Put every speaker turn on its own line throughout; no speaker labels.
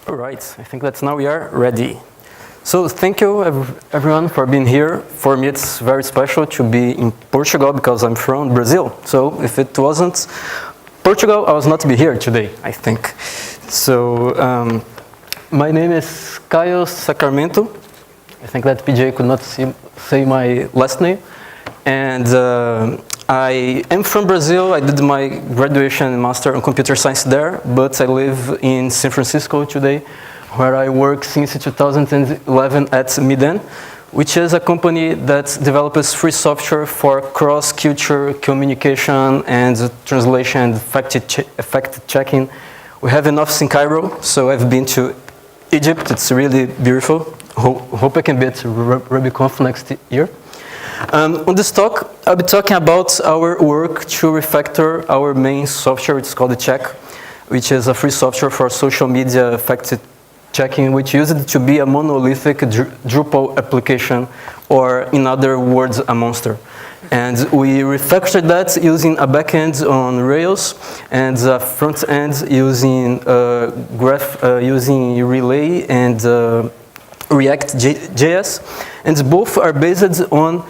All right, I think that now we are ready. So thank you everyone for being here. For me it's very special to be in Portugal because I'm from Brazil. So if it wasn't Portugal, I was not be here today, I think. So my name is Caio Sacramento. I think that PJ could not say my last name. And I am from Brazil. I did my graduation and master on computer science there, but I live in San Francisco today, where I work since 2011 at Miden, which is a company that develops free software for cross-culture communication and translation and fact-checking. We have an office in Cairo, so I've been to Egypt. It's really beautiful. Hope I can be at RubyConf next year. On this talk, I'll be talking about our work to refactor our main software. It's called the Check, which is a free software for social media fact-checking, which used to be a monolithic Drupal application, or in other words, a monster. And we refactored that using a backend on Rails and a front end using using Relay and React.js, and both are based on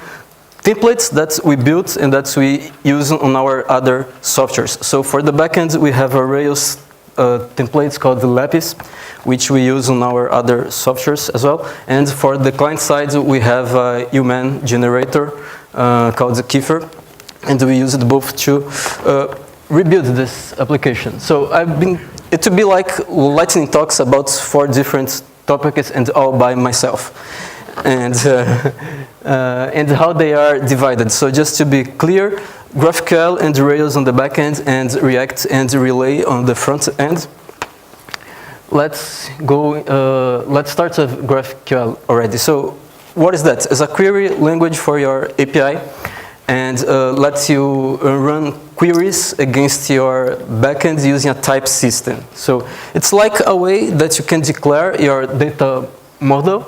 templates that we built and that we use on our other softwares. So for the backend, we have a Rails template called the Lapis, which we use on our other softwares as well. And for the client side, we have a human generator called the Kiefer, and we use it both to rebuild this application. So it would be like lightning talks about 4 different topics and all by myself, and how they are divided. So just to be clear, GraphQL and Rails on the back end and React and Relay on the front end. Let's start with GraphQL already. So what is that? It's a query language for your API, and lets you run queries against your backend using a type system. So it's like a way that you can declare your data model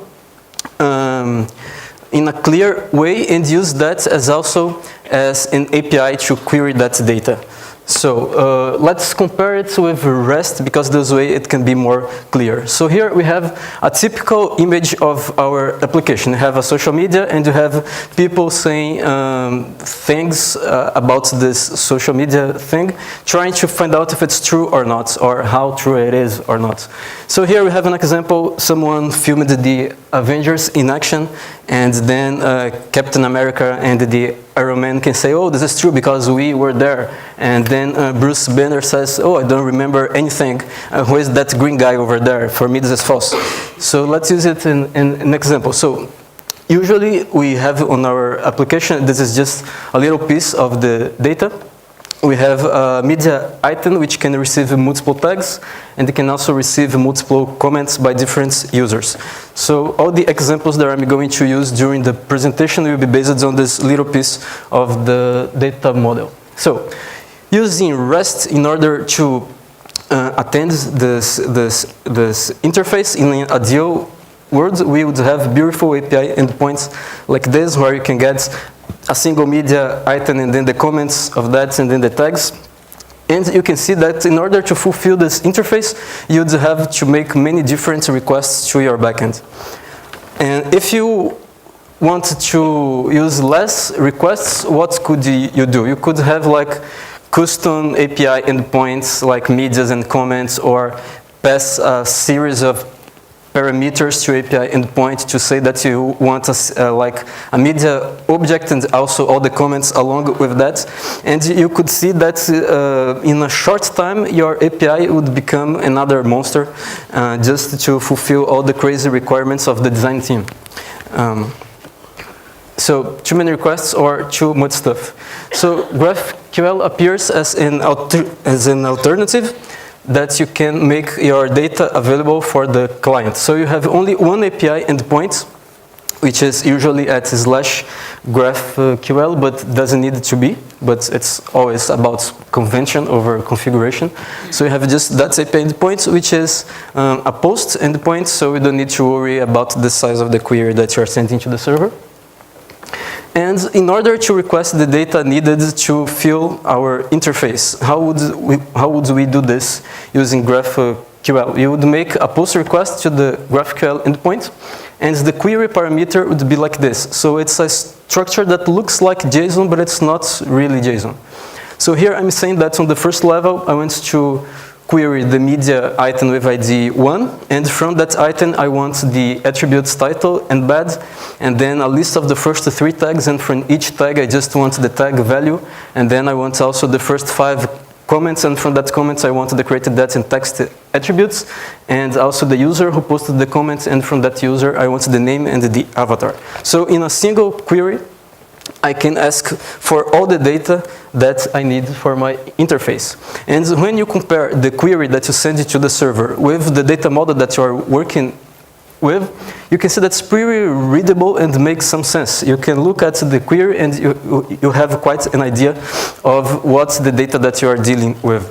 in a clear way and use that as also as an API to query that data. So let's compare it with REST, because this way it can be more clear. So here we have a typical image of our application. You have a social media and you have people saying things about this social media thing, trying to find out if it's true or not, or how true it is or not. So here we have an example. Someone filmed the Avengers in action, and then Captain America and the Iron Man can say, oh, this is true because we were there. And then Bruce Banner says, oh, I don't remember anything. Who is that green guy over there? For me, this is false. So let's use it in an example. So usually we have on our application, this is just a little piece of the data. We have a media item which can receive multiple tags, and it can also receive multiple comments by different users. So all the examples that I'm going to use during the presentation will be based on this little piece of the data model. So using REST in order to attend this interface in an ideal world, we would have beautiful API endpoints like this, where you can get a single media item and then the comments of that and then the tags. And you can see that in order to fulfill this interface, you'd have to make many different requests to your backend. And if you want to use less requests, what could you do? You could have like custom API endpoints like medias and comments, or pass a series of parameters to API endpoint to say that you want like a media object and also all the comments along with that. And you could see that in a short time your API would become another monster, just to fulfill all the crazy requirements of the design team. So too many requests or too much stuff. So GraphQL appears as an alternative that you can make your data available for the client. So you have only one API endpoint, which is usually at /GraphQL, but doesn't need to be, but it's always about convention over configuration. So you have just that API endpoint, which is a post endpoint, so we don't need to worry about the size of the query that you are sending to the server. And in order to request the data needed to fill our interface, how would we do this using GraphQL GraphQL. You would make a post request to the GraphQL endpoint, and the query parameter would be like this. So it's a structure that looks like JSON, but it's not really JSON. So here I'm saying that on the first level, I want to query the media item with ID 1, and from that item I want the attributes title and bed, and then a list of the first 3 tags, and from each tag I just want the tag value, and then I want also the first 5 comments, and from that comments I want the created data and text attributes, and also the user who posted the comments, and from that user I want the name and the avatar. So in a single query I can ask for all the data that I need for my interface. And when you compare the query that you send to the server with the data model that you are working with, you can see that's pretty readable and makes some sense. You can look at the query and you have quite an idea of what's the data that you are dealing with.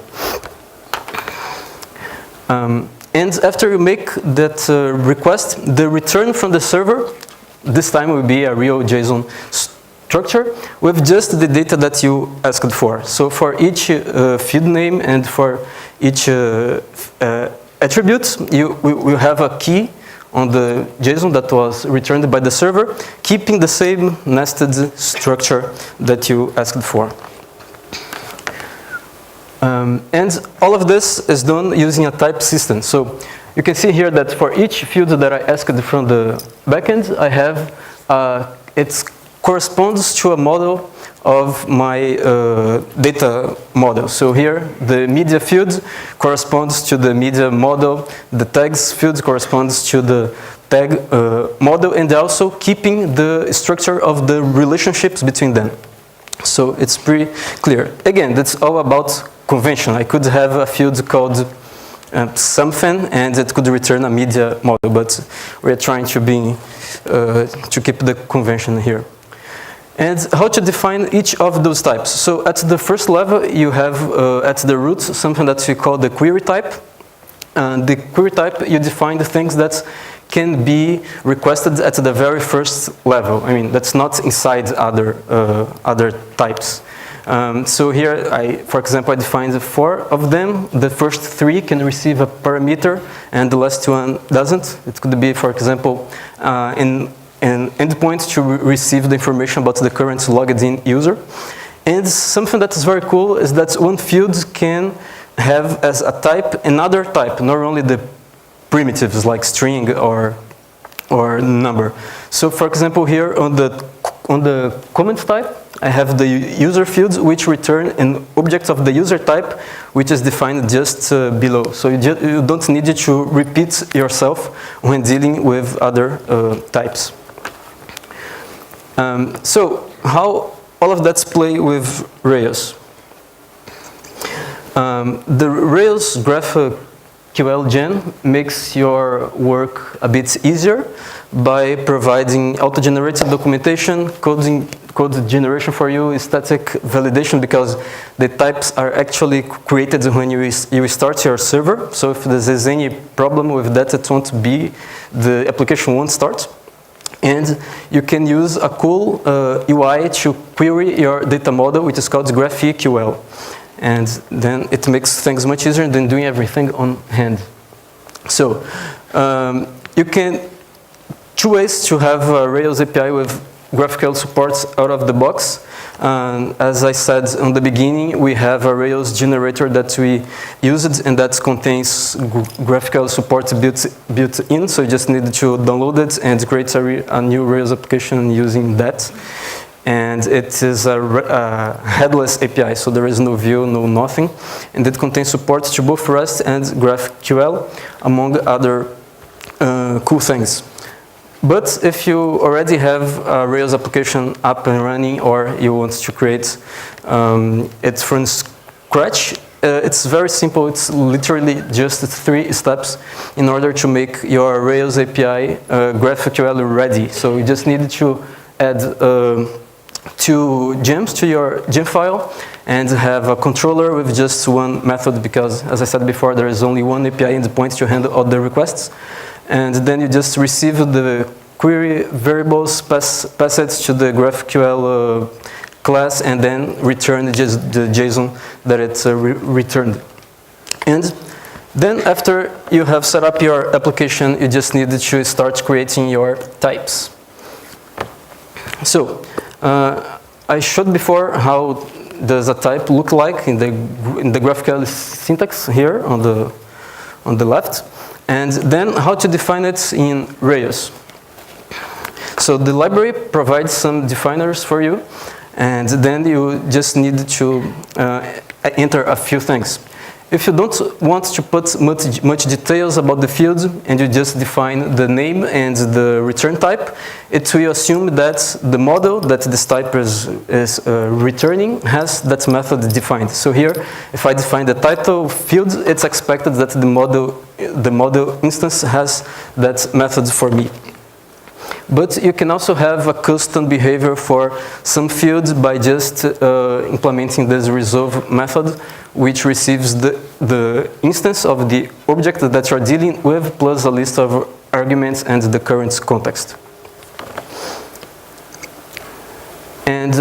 And after you make that request, the return from the server, this time will be a real JSON structure with just the data that you asked for. So for each field name and for each attribute, you will have a key on the JSON that was returned by the server, keeping the same nested structure that you asked for. And all of this is done using a type system. So you can see here that for each field that I asked from the backend, I have it corresponds to a model of my data model. So here, the media field corresponds to the media model, the tags field corresponds to the tag model, and also keeping the structure of the relationships between them. So it's pretty clear. Again, that's all about convention. I could have a field called something, and it could return a media model, but we're trying to keep the convention here. And how to define each of those types. So at the first level, you have at the root something that we call the query type. And the query type, you define the things that can be requested at the very first level. I mean, that's not inside other types. So here, for example, I defined 4 of them. The first 3 can receive a parameter, and the last one doesn't. It could be, for example, an endpoint to receive the information about the current logged in user. And something that is very cool is that one field can have as a type another type, not only the primitives like string or number. So for example, here on the comment type, I have the user field which return an object of the user type, which is defined just below. So you don't need to repeat yourself when dealing with other types. So how all of that's play with Rails? The Rails GraphQL gen makes your work a bit easier by providing auto-generated documentation, code generation for you, static validation, because the types are actually created when you start your server. So if there's any problem with that, it won't be, the application won't start. And you can use a cool UI to query your data model, which is called GraphQL. And then it makes things much easier than doing everything on hand. So you can, 2 ways to have a Rails API with GraphQL supports out of the box. As I said in the beginning, we have a Rails generator that we used, and that contains GraphQL support built in, so you just need to download it and create a new Rails application using that. And it is a headless API, so there is no view, no nothing. And it contains support to both REST and GraphQL, among other cool things. But if you already have a Rails application up and running, or you want to create it from scratch, it's very simple. It's literally just 3 steps in order to make your Rails API GraphQL ready. So you just need to add 2 gems to your gem file and have a controller with just 1 method, because, as I said before, there is only 1 API endpoint to handle all the requests. And then you just receive the query variables, pass it to the GraphQL class, and then return the JSON that it's returned. And Then after you have set up your application, you just need to start creating your types. So I showed before how does a type look like in the graphical syntax here on the left, and then how to define it in Rails. So the library provides some definers for you, and then you just need to enter a few things. If you don't want to put much details about the field and you just define the name and the return type, it will assume that the model that this type is returning has that method defined. So here, if I define the title field, it's expected that the model instance has that method for me. But you can also have a custom behavior for some fields by just implementing this resolve method, which receives the instance of the object that you're dealing with plus a list of arguments and the current context. And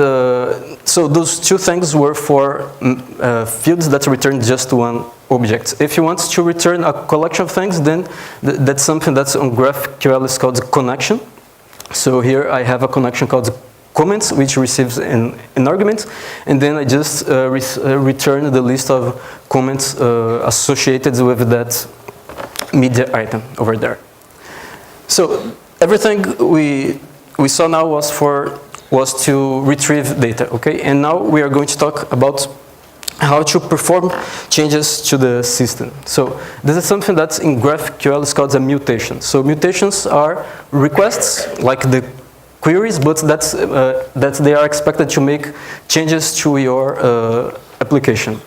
so those two things were for fields that return just one object. If you want to return a collection of things, then that's something that's on GraphQL is called connection. So here I have a connection called comments, which receives an argument, and then I just return the list of comments associated with that media item over there. So everything we saw now was to retrieve data, okay? And now we are going to talk about how to perform changes to the system. So this is something that in GraphQL is called a mutation. So mutations are requests, like the queries, but that they are expected to make changes to your application.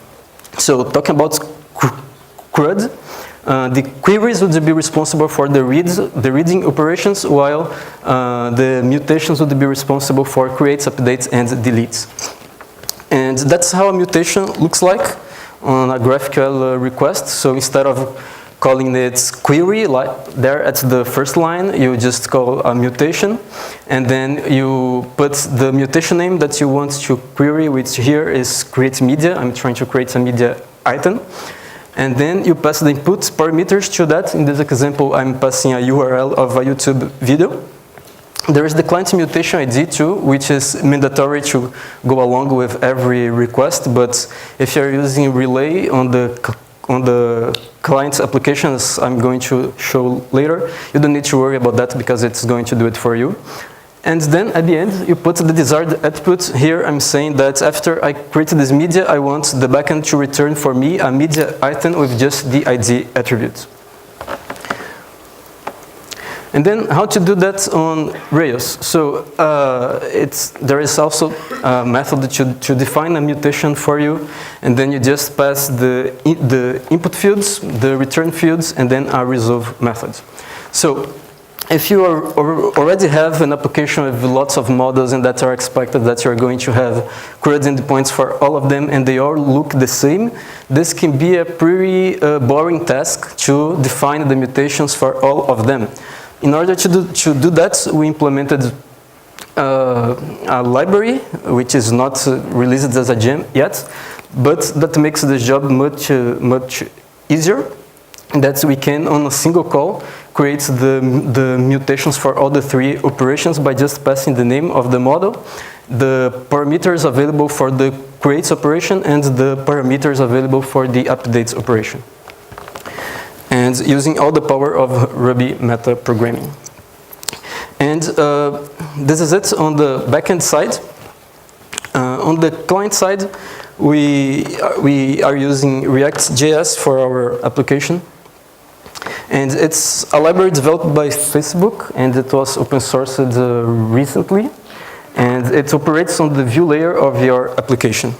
So talking about CRUD, the queries would be responsible for the reading operations, while the mutations would be responsible for creates, updates, and deletes. And that's how a mutation looks like on a GraphQL request. So instead of calling it query, like there at the first line, you just call a mutation, and then you put the mutation name that you want to query, which here is create media. I'm trying to create a media item. And then you pass the input parameters to that. In this example, I'm passing a URL of a YouTube video. There is the client mutation ID too, which is mandatory to go along with every request. But if you're using relay on the client applications I'm going to show later, you don't need to worry about that because it's going to do it for you. And then at the end, you put the desired output. Here I'm saying that after I created this media, I want the backend to return for me a media item with just the ID attribute. And then how to do that on Rails. So there is also a method to define a mutation for you, and then you just pass the input fields, the return fields, and then a resolve method. So if you already have an application with lots of models and that are expected that you're going to have CRUD endpoints for all of them and they all look the same, this can be a pretty boring task to define the mutations for all of them. In order to do that, we implemented a library, which is not released as a gem yet, but that makes the job much easier. That we can, on a single call, create the mutations for all the three operations by just passing the name of the model, the parameters available for the creates operation, and the parameters available for the updates operation. And using all the power of Ruby meta programming. And this is it on the backend side. On the client side, we are using React.js for our application. And it's a library developed by Facebook, and it was open sourced recently. And it operates on the view layer of your application.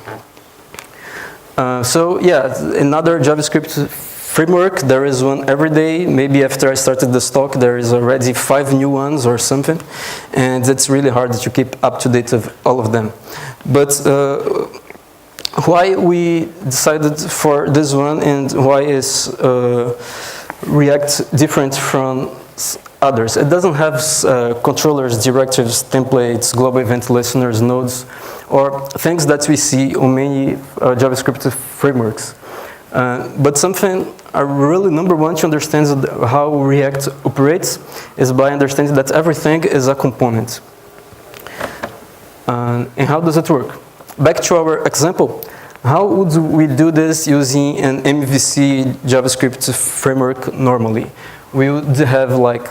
So yeah, another JavaScript framework, there is one every day. Maybe after I started this talk, there is already 5 new ones or something. And it's really hard to keep up to date with all of them. But why we decided for this one and why is React different from others? It doesn't have controllers, directives, templates, global event listeners, nodes, or things that we see on many JavaScript frameworks. But something really number one to understand how React operates is by understanding that everything is a component. And how does it work? Back to our example. How would we do this using an MVC JavaScript framework normally? We would have like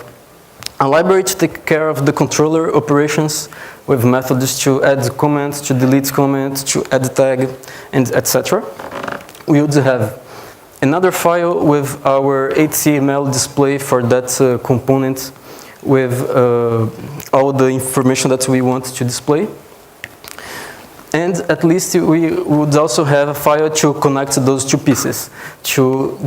a library to take care of the controller operations with methods to add comments, to delete comments, to add tag, and etc. We would have another file with our HTML display for that component with all the information that we want to display. And at least we would also have a file to connect those two pieces to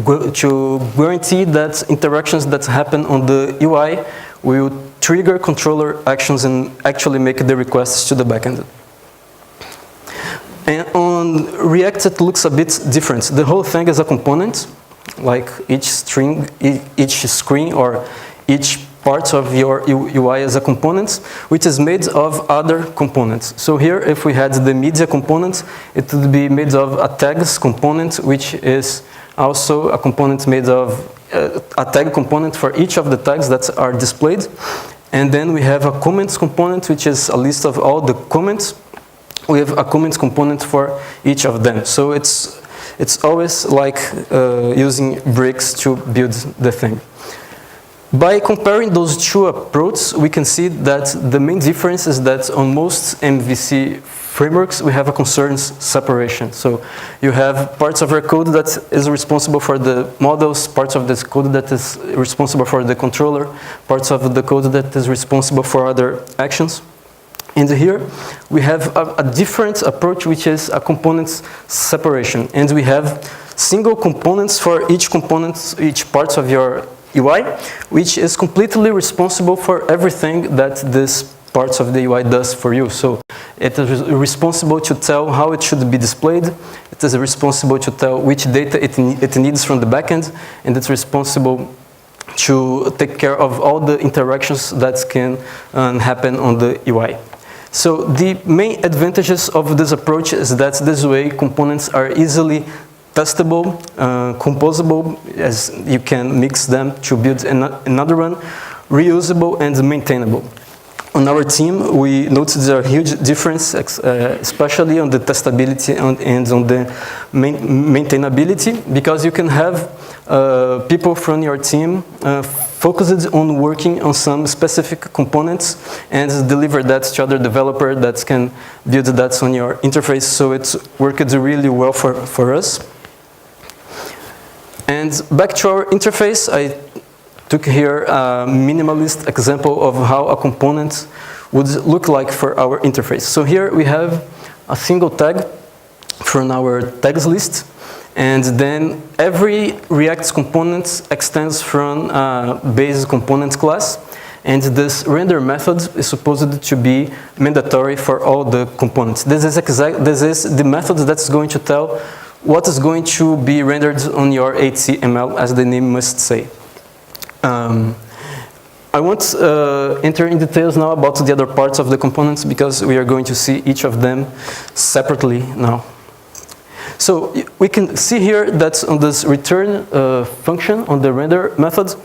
guarantee that interactions that happen on the UI will trigger controller actions and actually make the requests to the backend. And on React, it looks a bit different. The whole thing is a component, like each screen or each part of your UI is a component, which is made of other components. So here, if we had the media component, it would be made of a tags component, which is also a component made of a tag component for each of the tags that are displayed. And then we have a comments component, which is a list of all the comments. We have a comments component for each of them. So it's always like using bricks to build the thing. By comparing those two approaches, we can see that the main difference is that on most MVC frameworks, we have a concerns separation. So you have parts of your code that is responsible for the models, parts of this code that is responsible for the controller, parts of the code that is responsible for other actions. And here, we have a different approach, which is a components separation. And we have single components for each component, each part of your UI, which is completely responsible for everything that this part of the UI does for you. So it is responsible to tell how it should be displayed. It is responsible to tell which data it needs from the backend, and it's responsible to take care of all the interactions that can happen on the UI. So the main advantages of this approach is that this way components are easily testable, composable, as you can mix them to build another one, reusable and maintainable. On our team, we noticed a huge difference, especially on the testability and on the maintainability, because you can have people from your team focused on working on some specific components and deliver that to other developer that can build that on your interface. So it's worked really well for us. And back to our interface, I took here a minimalist example of how a component would look like for our interface. So here we have a single tag from our tags list, and then every React component extends from a base component class, and this render method is supposed to be mandatory for all the components. This is the method that's going to tell what is going to be rendered on your HTML, as the name must say. I won't enter in details now about the other parts of the components because we are going to see each of them separately now. So we can see here that on this return function on the render method,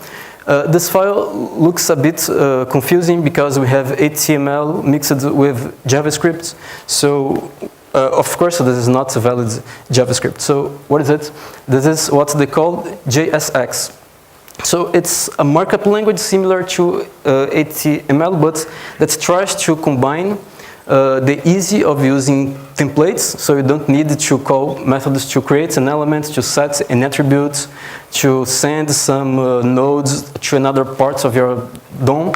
this file looks a bit confusing because we have HTML mixed with JavaScript. So of course, this is not a valid JavaScript. So what is it? This is what they call JSX. So it's a markup language similar to HTML, but that tries to combine the ease of using templates. So you don't need to call methods to create an element, to set an attribute, to send some nodes to another part of your DOM.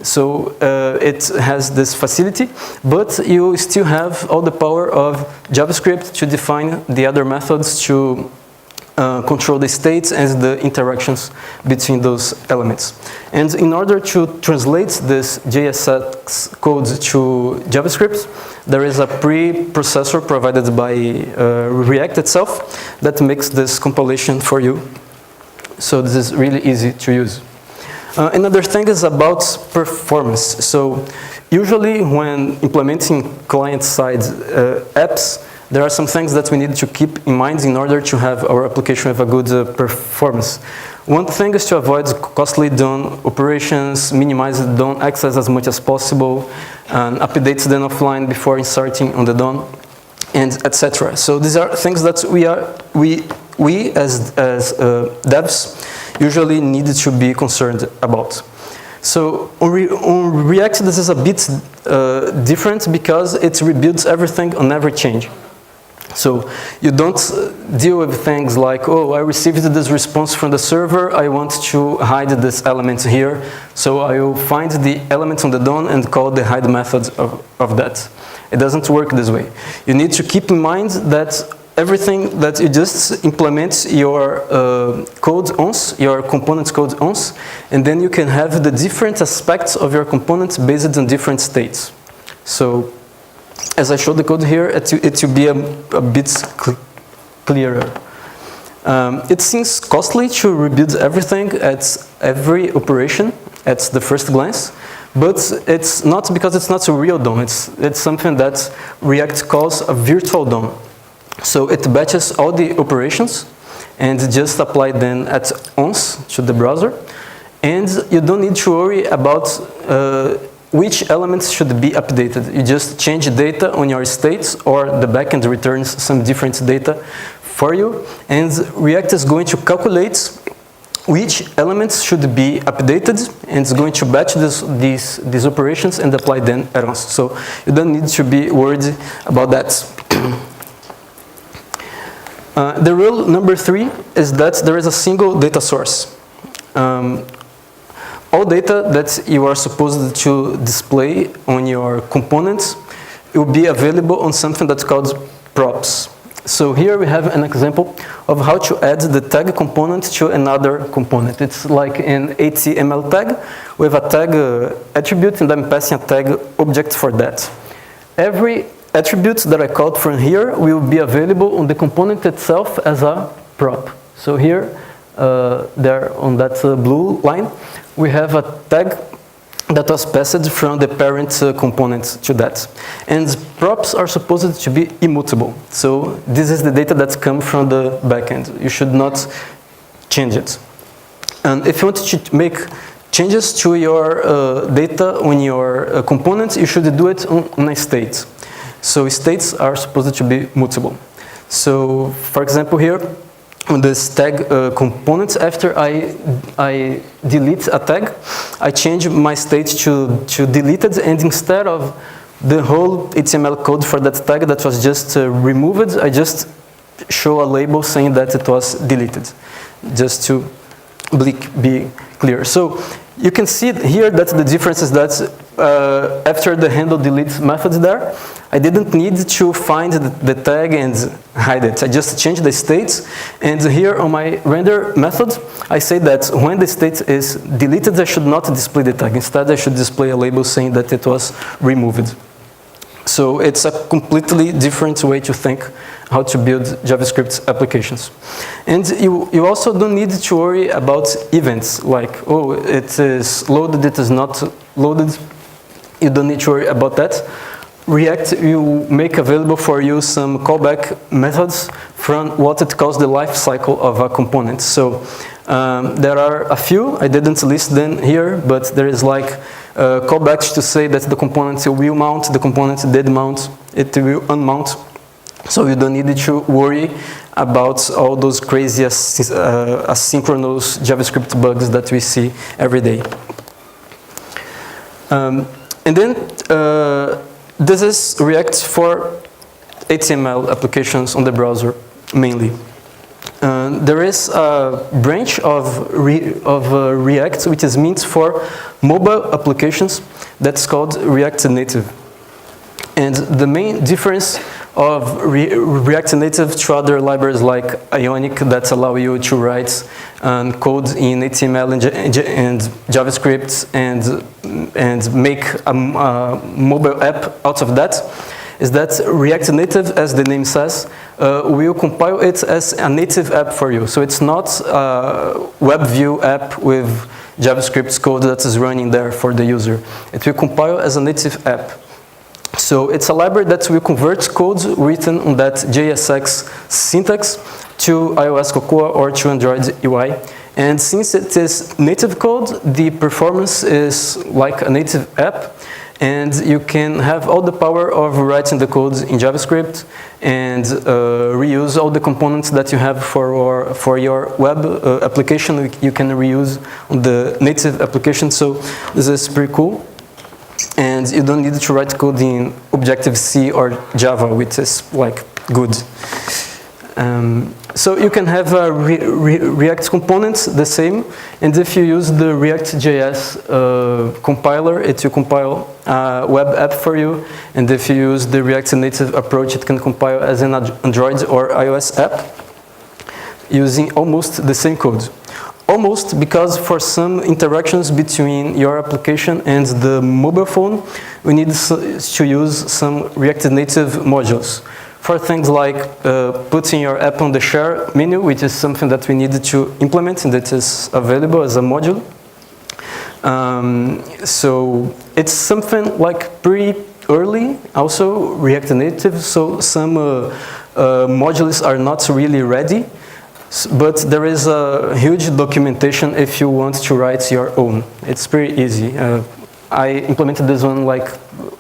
So it has this facility, but you still have all the power of JavaScript to define the other methods to control the states and the interactions between those elements. And in order to translate this JSX code to JavaScript, there is a preprocessor provided by React itself that makes this compilation for you. So this is really easy to use. Another thing is about performance. So usually when implementing client-side apps, there are some things that we need to keep in mind in order to have our application with a good performance. One thing is to avoid costly DOM operations, minimize the DOM access as much as possible, and update them offline before inserting on the DOM, and etc. So these are things that we as devs usually need to be concerned about. So on React, this is a bit different because it rebuilds everything on every change. So you don't deal with things like, oh, I received this response from the server, I want to hide this element here, so I will find the element on the DOM and call the hide method of that. It doesn't work this way. You need to keep in mind that everything that you just implement your code once, your component code once, and then you can have the different aspects of your component based on different states. So as I showed the code here, it will be a bit clearer. It seems costly to rebuild everything at every operation at the first glance, but it's not because it's not a real DOM. It's something that React calls a virtual DOM. So it batches all the operations and just apply them at once to the browser. And you don't need to worry about which elements should be updated. You just change data on your states, or the backend returns some different data for you, and React is going to calculate which elements should be updated, and it's going to batch these operations and apply them at once. So you don't need to be worried about that. The rule number 3 is that there is a single data source. All data that you are supposed to display on your components will be available on something that's called props. So here we have an example of how to add the tag component to another component. It's like an HTML tag with a tag attribute, and I'm passing a tag object for that. Every attribute that I called from here will be available on the component itself as a prop. So here, there on that blue line, we have a tag that was passed from the parent component to that. And props are supposed to be immutable. So this is the data that comes from the backend. You should not change it. And if you want to make changes to your data on your component, you should do it on a state. So states are supposed to be mutable. So for example here, on this tag component, after I delete a tag, I change my state to deleted, and instead of the whole HTML code for that tag that was just removed, I just show a label saying that it was deleted, just to be clear. So you can see here that the difference is that after the handle delete method there, I didn't need to find the tag and hide it. I just changed the states, and here on my render method, I say that when the state is deleted, I should not display the tag. Instead, I should display a label saying that it was removed. So it's a completely different way to think how to build JavaScript applications. And you also don't need to worry about events, like, oh, it is loaded, it is not loaded. You don't need to worry about that. React will make available for you some callback methods from what it calls the life cycle of a component. So there are a few, I didn't list them here, but there is like callbacks to say that the component will mount, the component did mount, it will unmount. So you don't need to worry about all those crazy asynchronous JavaScript bugs that we see every day. And then this is React for HTML applications on the browser, mainly. There is a branch of React which is meant for mobile applications that's called React Native. And the main difference of React Native to other libraries like Ionic that allow you to write code in HTML and JavaScript and make a mobile app out of that is that React Native, as the name says, will compile it as a native app for you. So it's not a web view app with JavaScript code that is running there for the user. It will compile as a native app. So it's a library that will convert code written on that JSX syntax to iOS Cocoa or to Android UI. And since it is native code, the performance is like a native app, and you can have all the power of writing the code in JavaScript and reuse all the components that you have for your web application. You can reuse on the native application, so this is pretty cool. And you don't need to write code in Objective-C or Java, which is like good. So you can have React components the same, and if you use the React.js compiler, it will compile a web app for you, and if you use the React Native approach, it can compile as an Android or iOS app using almost the same code. Almost, because for some interactions between your application and the mobile phone, we need to use some React Native modules. For things like putting your app on the share menu, which is something that we needed to implement and that is available as a module. So it's something like pretty early, also React Native, so some modules are not really ready, but there is a huge documentation if you want to write your own. It's pretty easy. I implemented this one like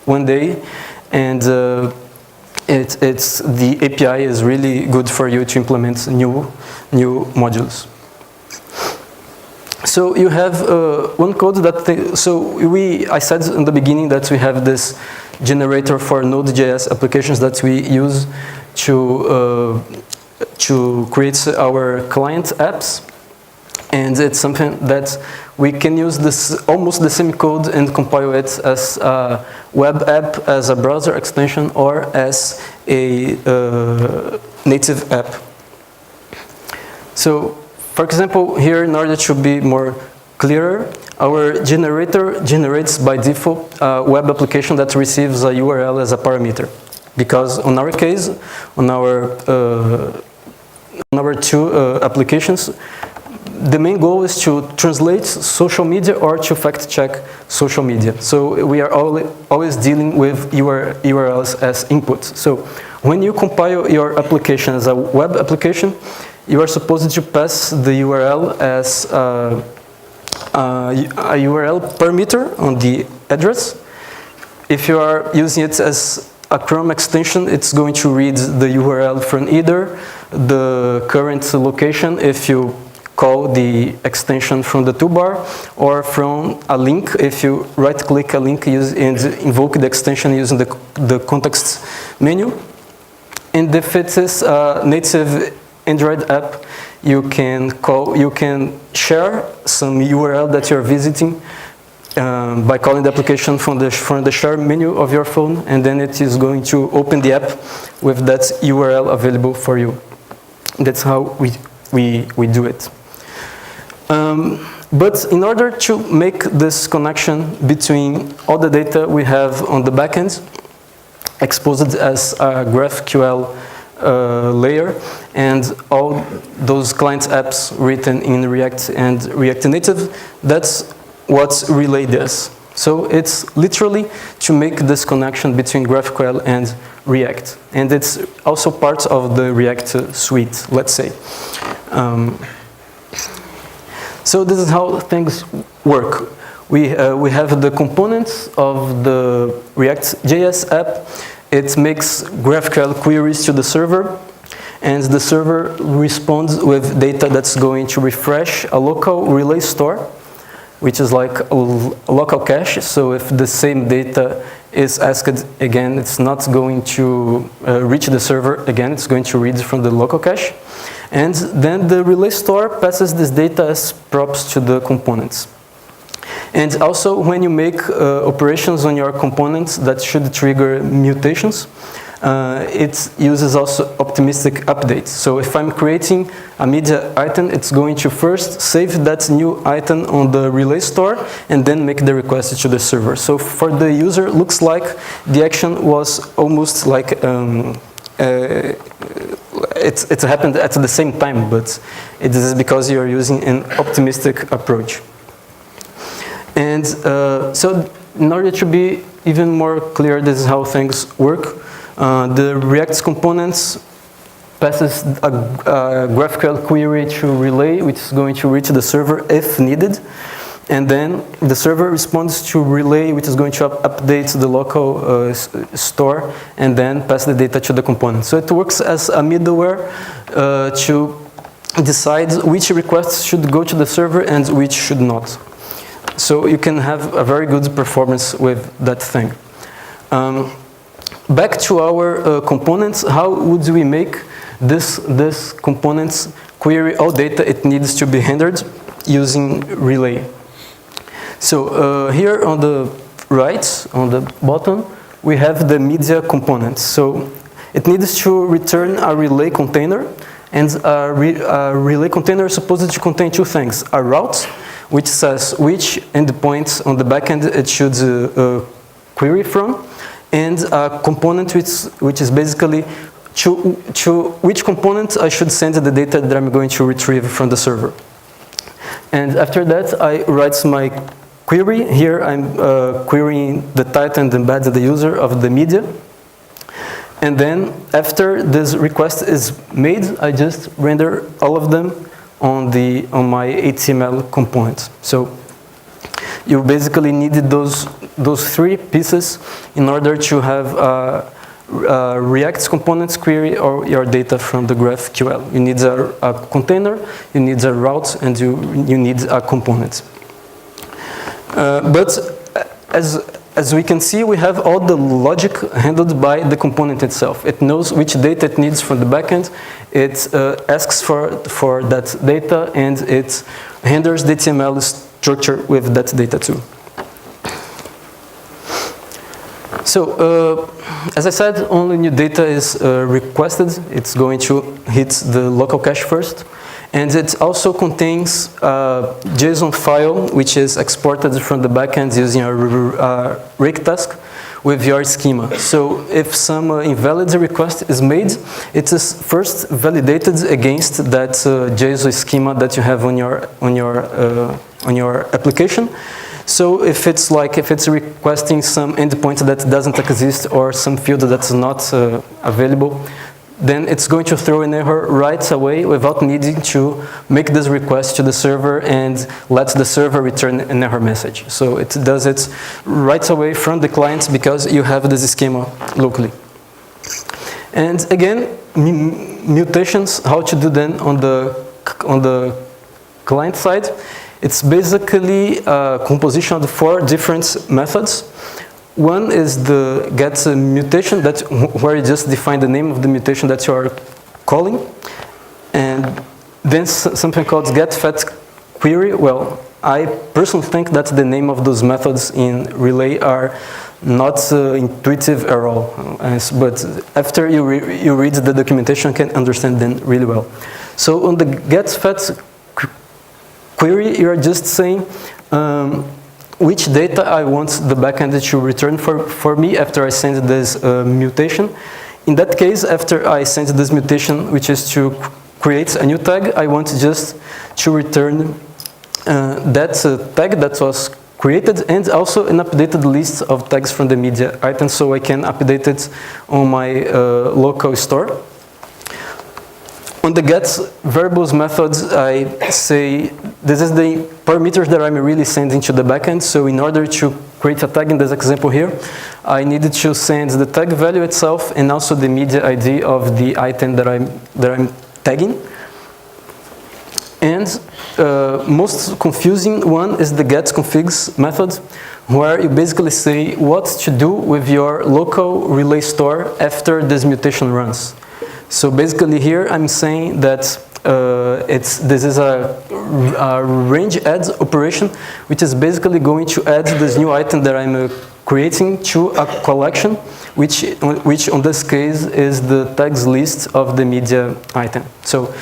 one day, and the API is really good for you to implement new modules. So you have one code that, I said in the beginning that we have this generator for Node.js applications that we use to create our client apps. And it's something that we can use this almost the same code and compile it as a web app, as a browser extension, or as a native app. So, for example, here, in order to be more clearer, our generator generates by default a web application that receives a URL as a parameter. Because on our case, on our two applications, the main goal is to translate social media or to fact check social media. So we are always dealing with URLs as input. So when you compile your application as a web application, you are supposed to pass the URL as a URL parameter on the address. If you are using it as a Chrome extension, it's going to read the URL from either the current location if you call the extension from the toolbar, or from a link if you right-click a link and invoke the extension using the context menu. And if it is a native Android app, you can share some URL that you're visiting by calling the application from the share menu of your phone, and then it is going to open the app with that URL available for you. That's how we do it. But in order to make this connection between all the data we have on the backend, exposed as a GraphQL layer, and all those client apps written in React and React Native, that's what Relay does. So it's literally to make this connection between GraphQL and React. And it's also part of the React suite, let's say. So this is how things work. We have the components of the React.js app. It makes GraphQL queries to the server, and the server responds with data that's going to refresh a local relay store, which is like a local cache. So if the same data is asked again, it's not going to reach the server again, it's going to read from the local cache. And then the relay store passes this data as props to the components. And also, when you make operations on your components that should trigger mutations, it uses also optimistic updates. So if I'm creating a media item, it's going to first save that new item on the relay store and then make the request to the server. So for the user, it looks like the action was almost like it happened at the same time, but it is because you're using an optimistic approach. And so in order to be even more clear, this is how things work. The React components passes a GraphQL query to relay, which is going to reach the server if needed. And then the server responds to relay, which is going to update the local store and then pass the data to the component. So it works as a middleware to decide which requests should go to the server and which should not. So you can have a very good performance with that thing. Back to our components, how would we make this components query all data it needs to be handled using relay? So here on the right, on the bottom, we have the media component. So it needs to return a relay container, and a relay container is supposed to contain two things: a route, which says which endpoints on the backend it should query from, and a component which is basically to which component I should send the data that I'm going to retrieve from the server. And after that, I write my query. Here I'm querying the title and embed the user of the media. And then after this request is made, I just render all of them on my HTML component. So you basically needed those three pieces in order to have React components query or your data from the GraphQL. You need a container, you need a route, and you need a component. But as we can see, we have all the logic handled by the component itself. It knows which data it needs from the backend. It asks for that data, and it handles the HTML structure with that data too. So, as I said, only new data is requested. It's going to hit the local cache first. And it also contains a JSON file, which is exported from the backend using a rake task with your schema. So if some invalid request is made, it is first validated against that JSON schema that you have on your application. So if it's requesting some endpoint that doesn't exist or some field that's not available, then it's going to throw an error right away without needing to make this request to the server and let the server return an error message. So it does it right away from the client because you have this schema locally. And again, mutations, how to do them on the client side. It's basically a composition of 4 different methods. One is the get mutation, where you just define the name of the mutation that you are calling. And then something called get fat query. Well, I personally think that the name of those methods in Relay are not intuitive at all. But after you read the documentation, you can understand them really well. So on the get fat query, you are just saying which data I want the backend to return for me after I send this mutation. In that case, after I send this mutation, which is to create a new tag, I want just to return that tag that was created and also an updated list of tags from the media item so I can update it on my local store. On the get variables methods, I say this is the parameters that I'm really sending to the backend. So in order to create a tag in this example here, I needed to send the tag value itself and also the media ID of the item that I'm tagging. And most confusing one is the get configs method, where you basically say what to do with your local relay store after this mutation runs. So basically here I'm saying that this is a range add operation, which is basically going to add this new item that I'm creating to a collection, which on this case is the tags list of the media item. So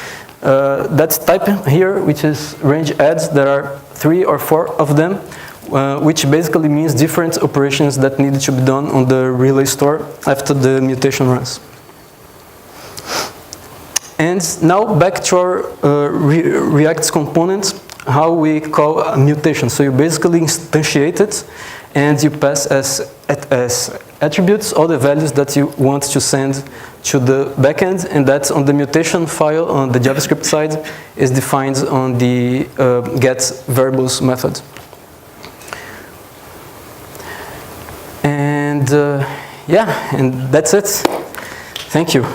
that type here, which is range adds, there are 3 or 4 of them, which basically means different operations that need to be done on the relay store after the mutation runs. And now back to our React component, how we call a mutation. So you basically instantiate it, and you pass as attributes all the values that you want to send to the backend, and that's on the mutation file on the JavaScript side is defined on the get variables method. And yeah, and that's it. Thank you.